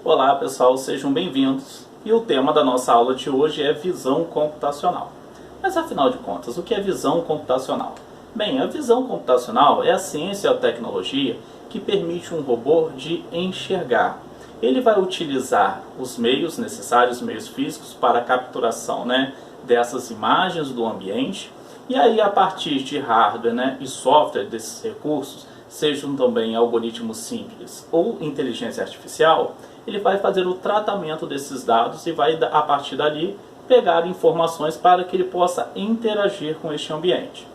Olá pessoal, sejam bem-vindos. E o tema da nossa aula de hoje é visão computacional. Mas afinal de contas, o que é visão computacional? Bem, a visão computacional é a ciência e a tecnologia que permite um robô de enxergar. Ele vai utilizar os meios necessários, os meios físicos para a capturação dessas imagens do ambiente. E aí, a partir de hardware e software desses recursos, sejam também algoritmos simples ou inteligência artificial, ele vai fazer o tratamento desses dados e vai, a partir dali, pegar informações para que ele possa interagir com este ambiente.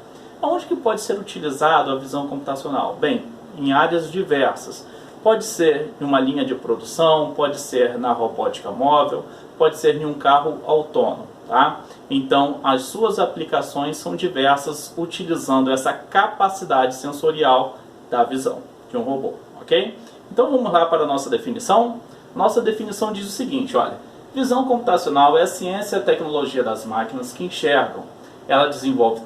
Onde que pode ser utilizado a visão computacional? Bem, em áreas diversas. Pode ser em uma linha de produção, pode ser na robótica móvel, pode ser em um carro autônomo. Tá? Então, as suas aplicações são diversas, utilizando essa capacidade sensorial da visão de um robô. Ok? Então, vamos lá para a nossa definição. Nossa definição diz o seguinte, olha, visão computacional é a ciência e a tecnologia das máquinas que enxergam. Ela desenvolve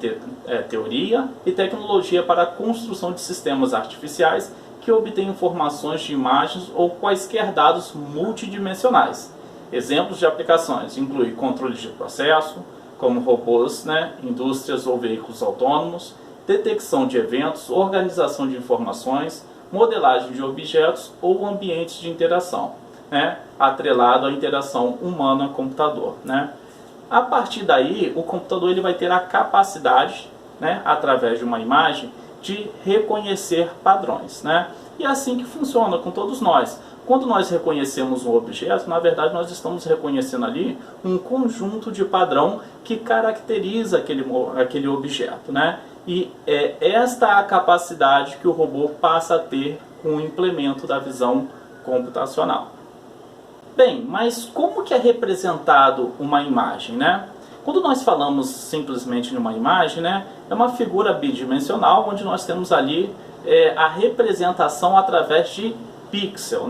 teoria e tecnologia para a construção de sistemas artificiais que obtêm informações de imagens ou quaisquer dados multidimensionais. Exemplos de aplicações incluem controle de processo, como robôs, indústrias ou veículos autônomos, detecção de eventos, organização de informações, modelagem de objetos ou ambientes de interação, atrelado à interação humana-computador. A partir daí, o computador ele vai ter a capacidade, através de uma imagem, de reconhecer padrões. E é assim que funciona com todos nós. Quando nós reconhecemos um objeto, na verdade nós estamos reconhecendo ali um conjunto de padrão que caracteriza aquele objeto. E é esta a capacidade que o robô passa a ter com o implemento da visão computacional. Bem, mas como que é representado uma imagem? Quando nós falamos simplesmente de uma imagem, é uma figura bidimensional onde nós temos ali a representação através de pixel.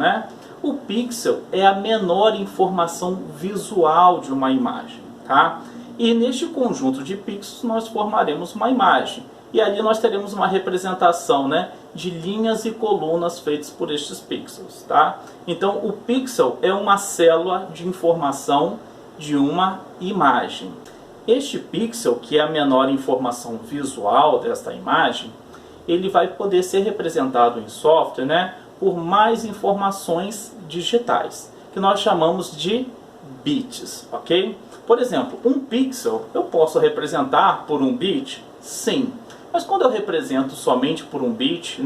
O pixel é a menor informação visual de uma imagem. Tá? E neste conjunto de pixels nós formaremos uma imagem. E ali nós teremos uma representação de linhas e colunas feitas por estes pixels. Tá? Então o pixel é uma célula de informação de uma imagem. Este pixel, que é a menor informação visual desta imagem, ele vai poder ser representado em software por mais informações digitais, que nós chamamos de bits. Ok? Por exemplo, um pixel eu posso representar por um bit? Sim. Mas quando eu represento somente por um bit,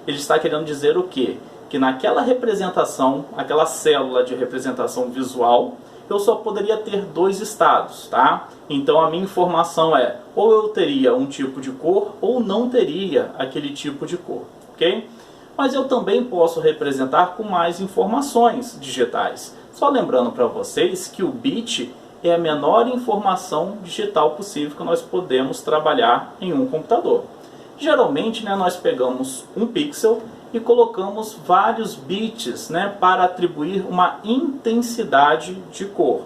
ele está querendo dizer o quê? Que naquela representação, aquela célula de representação visual, eu só poderia ter dois estados, tá? Então a minha informação é, ou eu teria um tipo de cor, ou não teria aquele tipo de cor, ok? Mas eu também posso representar com mais informações digitais. Só lembrando para vocês que o bit é a menor informação digital possível que nós podemos trabalhar em um computador. Geralmente, nós pegamos um pixel e colocamos vários bits para atribuir uma intensidade de cor.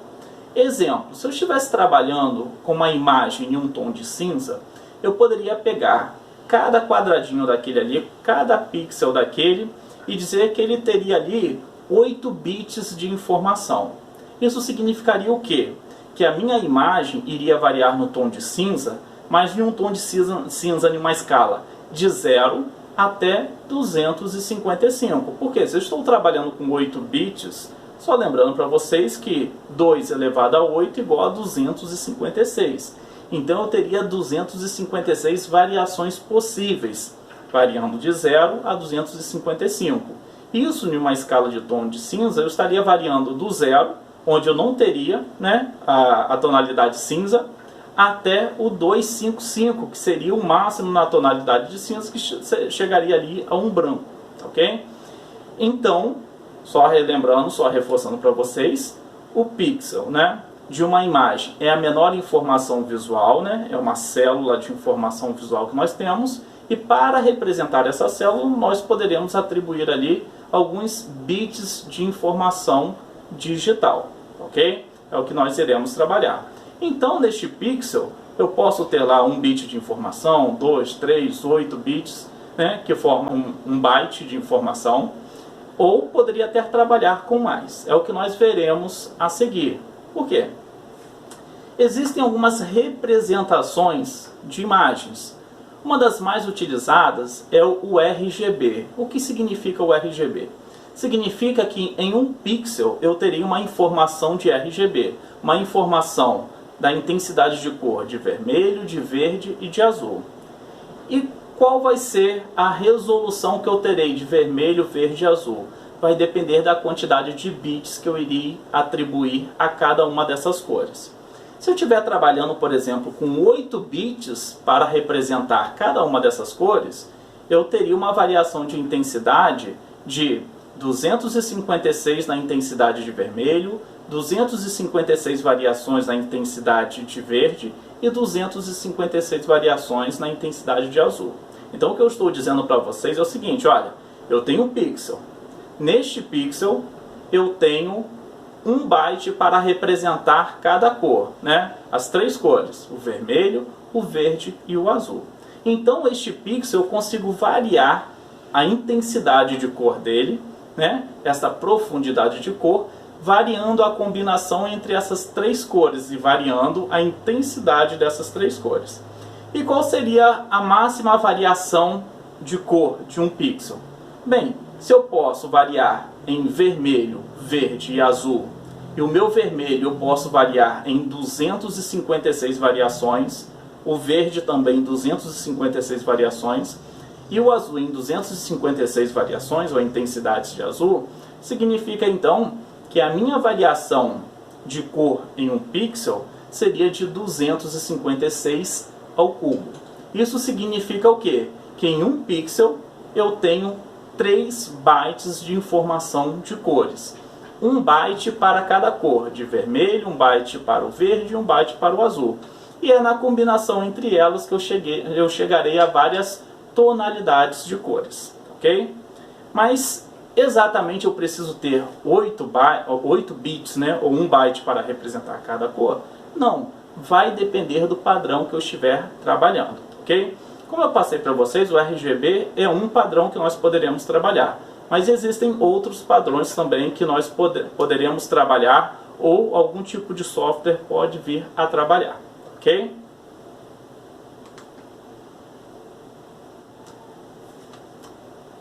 Exemplo, se eu estivesse trabalhando com uma imagem em um tom de cinza, eu poderia pegar cada quadradinho daquele ali, cada pixel daquele, e dizer que ele teria ali 8 bits de informação. Isso significaria o quê? Que a minha imagem iria variar no tom de cinza, mas em um tom de cinza em uma escala de 0 até 255. Porque se eu estou trabalhando com 8 bits, só lembrando para vocês que 2 elevado a 8 igual a 256. Então eu teria 256 variações possíveis, variando de 0 a 255. Isso em uma escala de tom de cinza, eu estaria variando do 0, onde eu não teria a tonalidade cinza, até o 255, que seria o máximo na tonalidade de cinza, que chegaria ali a um branco. Ok? Então, só relembrando, só reforçando para vocês, o pixel de uma imagem é a menor informação visual, é uma célula de informação visual que nós temos, e para representar essa célula nós poderemos atribuir ali alguns bits de informação digital. Ok? É o que nós iremos trabalhar. Então, neste pixel, eu posso ter lá um bit de informação, 2, 3, 8 bits, que formam um byte de informação. ou poderia até trabalhar com mais. É o que nós veremos a seguir. Por quê? Existem algumas representações de imagens. Uma das mais utilizadas é o RGB. O que significa o RGB? Significa que em um pixel eu teria uma informação de RGB, uma informação da intensidade de cor de vermelho, de verde e de azul. E qual vai ser a resolução que eu terei de vermelho, verde e azul? Vai depender da quantidade de bits que eu irei atribuir a cada uma dessas cores. Se eu estiver trabalhando, por exemplo, com 8 bits para representar cada uma dessas cores, eu teria uma variação de intensidade de 256 na intensidade de vermelho, 256 variações na intensidade de verde e 256 variações na intensidade de azul. Então o que eu estou dizendo para vocês é o seguinte, olha, eu tenho um pixel. Neste pixel eu tenho 1 byte para representar cada cor, né? As 3 cores, o vermelho, o verde e o azul. Então este pixel eu consigo variar a intensidade de cor dele, né? Essa profundidade de cor, variando a combinação entre essas 3 cores e variando a intensidade dessas 3 cores. E qual seria a máxima variação de cor de um pixel? Bem, se eu posso variar em vermelho, verde e azul, e o meu vermelho eu posso variar em 256 variações, o verde também 256 variações, e o azul em 256 variações, ou intensidades de azul, significa então que a minha variação de cor em um pixel seria de 256 ao cubo. Isso significa o quê? Que em um pixel eu tenho 3 bytes de informação de cores. 1 byte para cada cor, de vermelho, 1 byte para o verde e 1 byte para o azul. E é na combinação entre elas que eu chegarei a várias tonalidades de cores, ok? Mas exatamente eu preciso ter 8 bits, né, ou 1 byte para representar cada cor? Não, vai depender do padrão que eu estiver trabalhando, ok? Como eu passei para vocês, o RGB é um padrão que nós poderemos trabalhar, mas existem outros padrões também que nós poderemos trabalhar ou algum tipo de software pode vir a trabalhar, ok?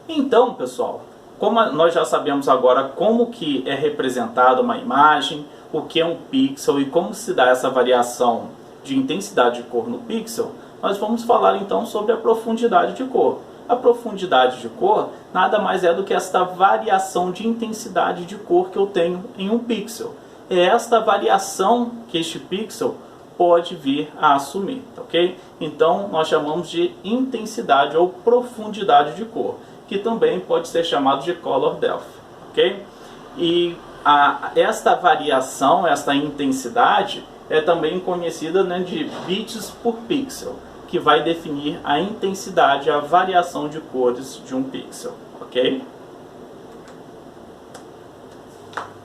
Então, pessoal, como nós já sabemos agora como que é representada uma imagem, o que é um pixel e como se dá essa variação de intensidade de cor no pixel, nós vamos falar então sobre a profundidade de cor. A profundidade de cor nada mais é do que esta variação de intensidade de cor que eu tenho em um pixel. É esta variação que este pixel pode vir a assumir, ok? Então nós chamamos de intensidade ou profundidade de cor, que também pode ser chamado de color depth, ok? E esta variação, esta intensidade é também conhecida, né, de bits por pixel, que vai definir a intensidade, a variação de cores de um pixel, ok?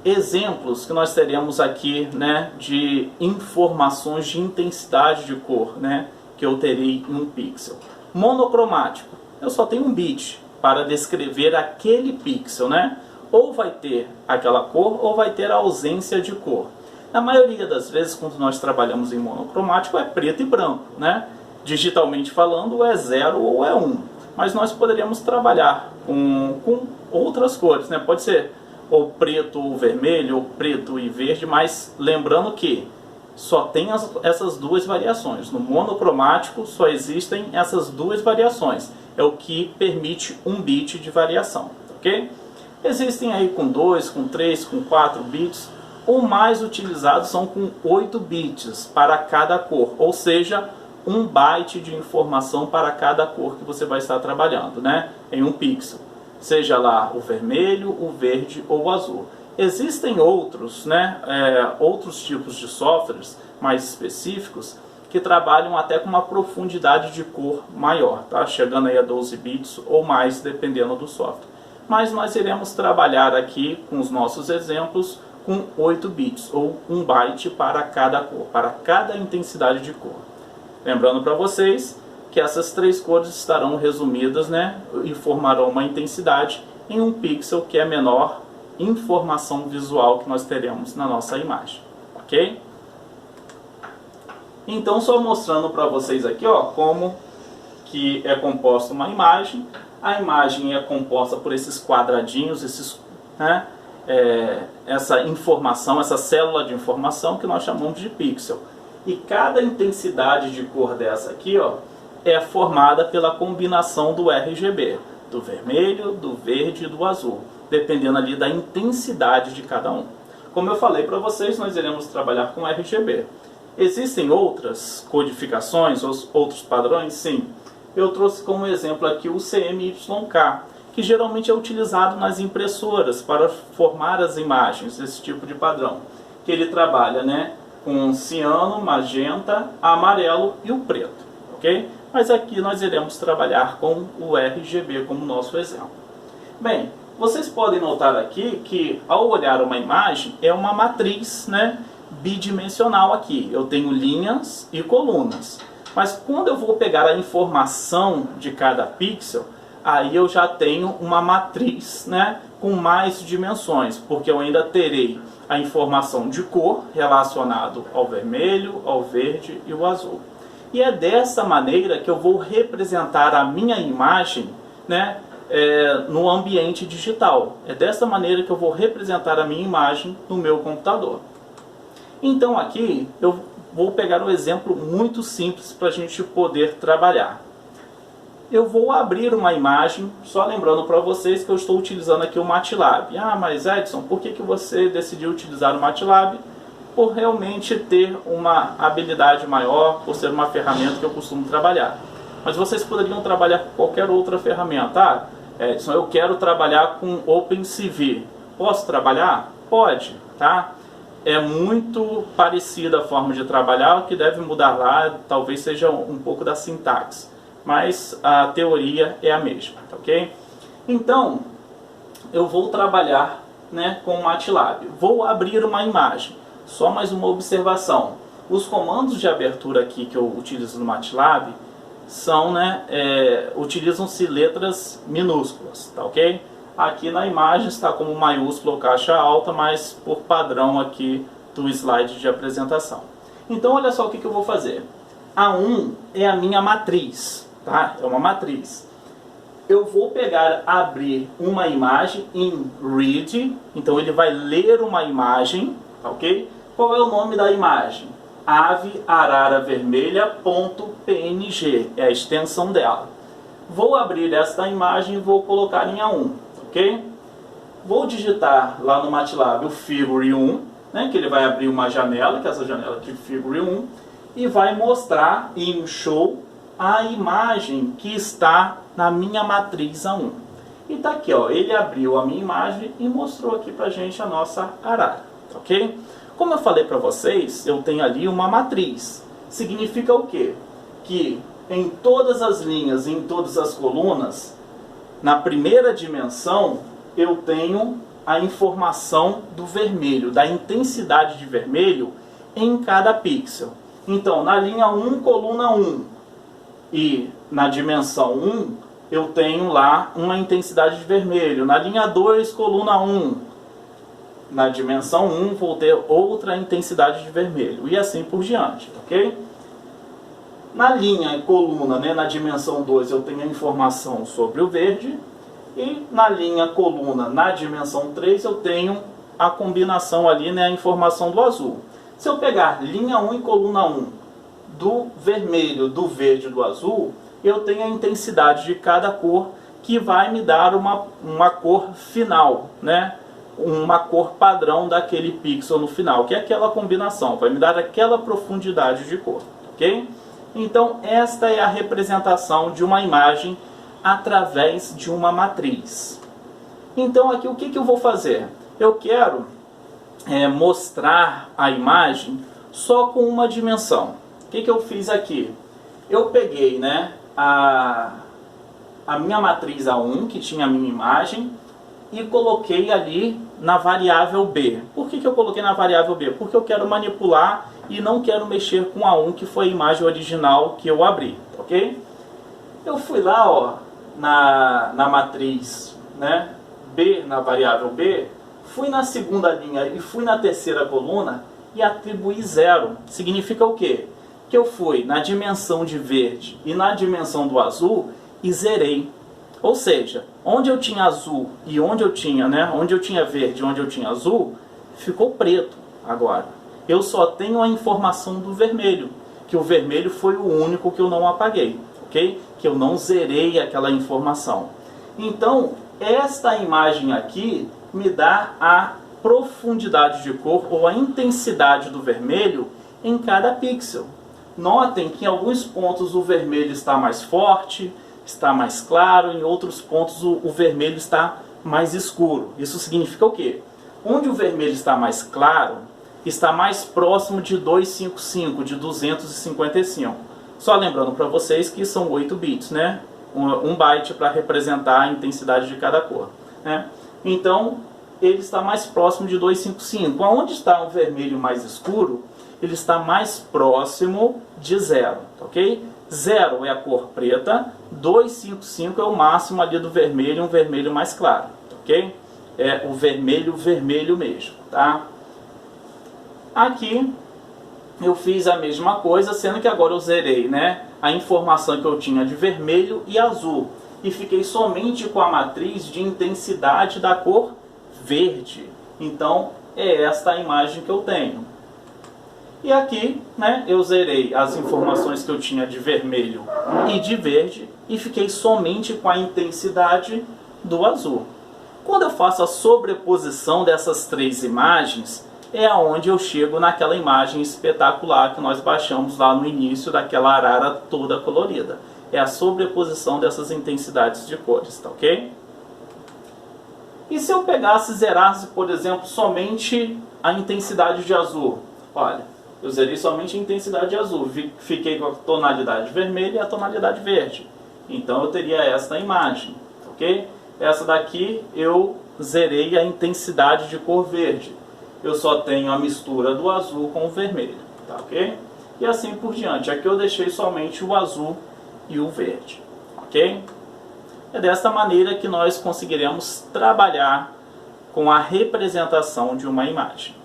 Exemplos que nós teremos aqui, né, de informações de intensidade de cor, né, que eu terei em um pixel. Monocromático, eu só tenho um bit para descrever aquele pixel, né? Ou vai ter aquela cor ou vai ter a ausência de cor. Na maioria das vezes, quando nós trabalhamos em monocromático, é preto e branco, né? Digitalmente falando, é 0 ou é 1. Mas nós poderíamos trabalhar com outras cores, né? Pode ser ou preto ou vermelho, ou preto e verde, mas lembrando que só tem essas duas variações. No monocromático só existem essas duas variações. É o que permite um bit de variação, ok? Existem aí com 2, com 3, com 4 bits. O mais utilizados são com 8 bits para cada cor, ou seja, 1 byte de informação para cada cor que você vai estar trabalhando, né? Em um pixel. Seja lá o vermelho, o verde ou o azul. Existem outros, né, outros tipos de softwares mais específicos que trabalham até com uma profundidade de cor maior, tá? Chegando aí a 12 bits ou mais, dependendo do software. Mas nós iremos trabalhar aqui com os nossos exemplos com 8 bits, ou 1 byte para cada cor, para cada intensidade de cor. Lembrando para vocês que essas 3 cores estarão resumidas, né, e formarão uma intensidade em um pixel, que é a menor informação visual que nós teremos na nossa imagem, ok? Então, só mostrando para vocês aqui, ó, como que é composta uma imagem. A imagem é composta por esses quadradinhos, essa informação, essa célula de informação que nós chamamos de pixel. E cada intensidade de cor dessa aqui, ó, é formada pela combinação do RGB, do vermelho, do verde e do azul, dependendo ali da intensidade de cada um. Como eu falei para vocês, nós iremos trabalhar com RGB. Existem outras codificações, outros padrões? Sim. Eu trouxe como exemplo aqui o CMYK, que geralmente é utilizado nas impressoras para formar as imagens, esse tipo de padrão. Que ele trabalha, né, com ciano, magenta, amarelo e o preto, ok? Mas aqui nós iremos trabalhar com o RGB como nosso exemplo. Bem, vocês podem notar aqui que ao olhar uma imagem é uma matriz, né, bidimensional aqui. Eu tenho linhas e colunas. Mas quando eu vou pegar a informação de cada pixel, aí eu já tenho uma matriz, né, com mais dimensões, porque eu ainda terei a informação de cor relacionado ao vermelho, ao verde e ao azul. E é dessa maneira que eu vou representar a minha imagem, né, no ambiente digital. É dessa maneira que eu vou representar a minha imagem no meu computador. Então aqui eu vou pegar um exemplo muito simples para a gente poder trabalhar. Eu vou abrir uma imagem, só lembrando para vocês que eu estou utilizando aqui o MATLAB. Ah, mas Edson, por que você decidiu utilizar o MATLAB? Por realmente ter uma habilidade maior, por ser uma ferramenta que eu costumo trabalhar. Mas vocês poderiam trabalhar com qualquer outra ferramenta. Ah, Edson, eu quero trabalhar com OpenCV. Posso trabalhar? Pode, tá? É muito parecida a forma de trabalhar, o que deve mudar lá talvez seja um pouco da sintaxe, mas a teoria é a mesma, tá, ok? Então, eu vou trabalhar, né, com o MATLAB. Vou abrir uma imagem. Só mais uma observação. Os comandos de abertura aqui que eu utilizo no MATLAB são, né, utilizam-se letras minúsculas, tá, ok? Aqui na imagem está como maiúsculo ou caixa alta, mas por padrão aqui do slide de apresentação. Então olha só o que eu vou fazer. A1 é a minha matriz, tá? É uma matriz. Eu vou abrir uma imagem em read, então ele vai ler uma imagem, ok? Qual é o nome da imagem? Ave arara vermelha.png, é a extensão dela. Vou abrir esta imagem e vou colocar em A1. Ok? Vou digitar lá no MATLAB o Figure 1, né, que ele vai abrir uma janela, que é essa janela de Figure 1, e vai mostrar em Show a imagem que está na minha matriz A1. E tá aqui, ó, ele abriu a minha imagem e mostrou aqui pra gente a nossa arara, ok? Como eu falei para vocês, eu tenho ali uma matriz. Significa o quê? Que em todas as linhas, em todas as colunas, na primeira dimensão, eu tenho a informação do vermelho, da intensidade de vermelho em cada pixel. Então, na linha 1, coluna 1, e na dimensão 1, eu tenho lá uma intensidade de vermelho. Na linha 2, coluna 1, na dimensão 1, vou ter outra intensidade de vermelho, e assim por diante, ok? Na linha e coluna, né, na dimensão 2, eu tenho a informação sobre o verde. E na linha coluna, na dimensão 3, eu tenho a combinação ali, né, a informação do azul. Se eu pegar linha 1 e coluna 1 do vermelho, do verde e do azul, eu tenho a intensidade de cada cor, que vai me dar uma cor final, né? Uma cor padrão daquele pixel no final, que é aquela combinação, vai me dar aquela profundidade de cor, ok? Então, esta é a representação de uma imagem através de uma matriz. Então, aqui o que eu vou fazer? Eu quero mostrar a imagem só com uma dimensão. O que eu fiz aqui? Eu peguei, né, a minha matriz A1, que tinha a minha imagem, e coloquei ali na variável B. Por que eu coloquei na variável B? Porque eu quero manipular e não quero mexer com a 1, que foi a imagem original que eu abri, ok? Eu fui lá, ó, na matriz, né, B na variável B, fui na segunda linha e fui na terceira coluna e atribuí 0. Significa o quê? Que eu fui na dimensão de verde e na dimensão do azul e zerei. Ou seja, onde eu tinha azul e onde eu tinha verde e onde eu tinha azul, ficou preto agora. Eu só tenho a informação do vermelho, que o vermelho foi o único que eu não apaguei, ok? Que eu não zerei aquela informação. Então, esta imagem aqui me dá a profundidade de cor ou a intensidade do vermelho em cada pixel. Notem que em alguns pontos o vermelho está mais forte, está mais claro, em outros pontos o vermelho está mais escuro. Isso significa o quê? Onde o vermelho está mais claro, está mais próximo de 255, de 255. Só lembrando para vocês que são 8 bits, né? 1 byte para representar a intensidade de cada cor, né? Então, ele está mais próximo de 255. Onde está o vermelho mais escuro, ele está mais próximo de 0, ok? 0 é a cor preta, 255 é o máximo ali do vermelho, um vermelho mais claro, ok? É o vermelho, vermelho mesmo, tá? Aqui eu fiz a mesma coisa, sendo que agora eu zerei, né, a informação que eu tinha de vermelho e azul. E fiquei somente com a matriz de intensidade da cor verde. Então, é esta a imagem que eu tenho. E aqui, né, eu zerei as informações que eu tinha de vermelho e de verde e fiquei somente com a intensidade do azul. Quando eu faço a sobreposição dessas três imagens, é aonde eu chego naquela imagem espetacular que nós baixamos lá no início daquela arara toda colorida. É a sobreposição dessas intensidades de cores, tá ok? E se eu pegasse e zerasse, por exemplo, somente a intensidade de azul? Olha, eu zerei somente a intensidade de azul, fiquei com a tonalidade vermelha e a tonalidade verde. Então eu teria esta imagem, ok? Essa daqui eu zerei a intensidade de cor verde. Eu só tenho a mistura do azul com o vermelho, tá ok? E assim por diante. Aqui eu deixei somente o azul e o verde, ok? É desta maneira que nós conseguiremos trabalhar com a representação de uma imagem.